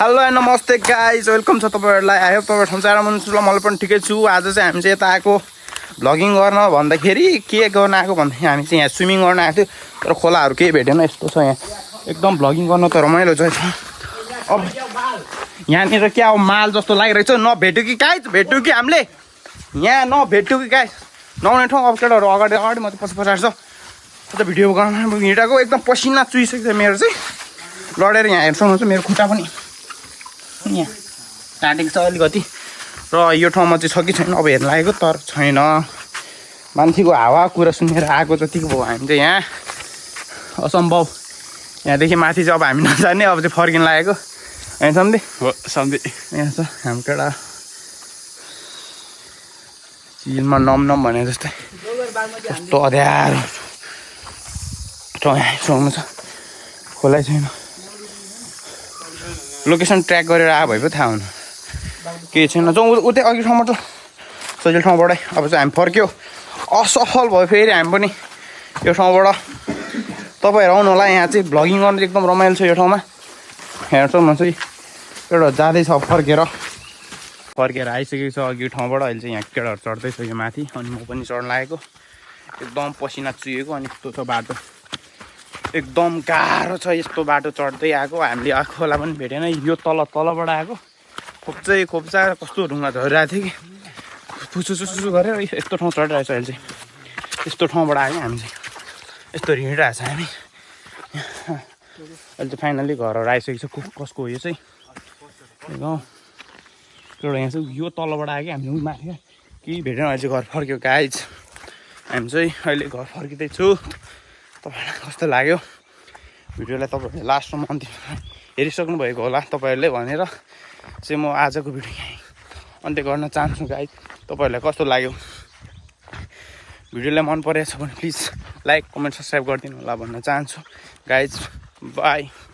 Hello and नमस्ते guys, welcome छ तपाईँहरूलाई। आई होप तपाईँ ठाउँ हुनुहुन्छ। मलाई पनि ठिकै छु। आज चाहिँ हामी चाहिँ यता आएको भ्लगिङ गर्न भन्दाखेरि के गर्न आएको भन्दाखेरि हामी चाहिँ यहाँ स्विमिङ गर्न आएको थियो, तर खोलाहरू केही भेटेन। यस्तो छ यहाँ एकदम भ्लगिङ गर्न त रमाइलो छ। अब यहाँनिर क्या हो माल जस्तो लागिरहेछ। नभेट्यो कि गाइज, भेट्यो कि हामीले यहाँ नभेट्यो कि गाइज। नआउने ठाउँ अब केटाहरू अगाडि अगाडि मात्रै पछि पछाडि छ। अन्त भिडियो गर्न हिँडेको एकदम पसिना चुइसकेको छ मेरो चाहिँ। लडेर यहाँ हेर्छौँ मेरो खुट्टा पनि यहाँ टाटेको छ अलिकति। र यो ठाउँमा चाहिँ छ कि छैन अब हेर्न लागेको, तर छैन। मान्छेको हावा कुरा सुनेर आएको जतिको भयो। हामी चाहिँ यहाँ असम्भव, यहाँदेखि माथि चाहिँ अब हामी नजाने, अब चाहिँ फर्किन लागेको होइन सम्धि? हो सम्धि। यहाँ छ हाम्रो केटा चिलमा नम भने जस्तै कस्तो अँध्यारो ठाउँ यहाँ छ। खोलै छैन। लोकेसन ट्र्याक गरेर आयो भए पो थाहा हुनु, केही छैन। जाउँ उतै अघि ठाउँबाट, सजिलो ठाउँबाटै। अब चाहिँ हामी फर्क्यो, असफल भयो फेरि हामी पनि यो ठाउँबाट। तपाईँहरू आउनु होला, यहाँ चाहिँ भ्लगिङ गर्नु चाहिँ एकदम रमाइलो छ यो ठाउँमा। हेर्छौँ भन्छ कि एउटा जाँदैछ फर्केर आइसकेको छ अघि ठाउँबाट। अहिले चाहिँ यहाँ केटाहरू चढ्दैछ यो माथि, अनि म पनि चढ्न लागेको। एकदम पसिना चुहेको अनि यस्तो छ बाटो, एकदम गाह्रो छ। यस्तो बाटो चढ्दै आएको हामीले, खोला पनि भेटेन। यो तलबाट आएको, खोप्चा कस्तो ढुङ्गा झरिरहेको थियो कि फुसुसुसु गरेर यस्तो ठाउँ चढिरहेको छ। अहिले चाहिँ यस्तो ठाउँबाट आयो हामी चाहिँ, यस्तो हिँडिरहेको छ हामी। अहिले चाहिँ फाइनली घरहरू आइसकेको छ। कसको हो यो चाहिँ गाउँ एउटा यहाँ चाहिँ यो तलबाट आयो कि हामी माथि केही भेटेन। अहिले चाहिँ घर फर्क्यो गाइज। हामी चाहिँ अहिले घर फर्किँदैछु। तपाईँहरूलाई कस्तो लाग्यो भिडियोलाई? तपाईँहरूले लास्टसम्म अन्तिम हेरिसक्नु भएको होला तपाईँहरूले भनेर चाहिँ म आजको भिडियो यहीँ अन्त्य गर्न चाहन्छु गाइज। तपाईँहरूलाई कस्तो लाग्यो? भिडियोलाई मन परेको छ भने प्लिज लाइक कमेन्ट सब्सक्राइब गरिदिनु होला भन्न चाहन्छु गाइज। बाई।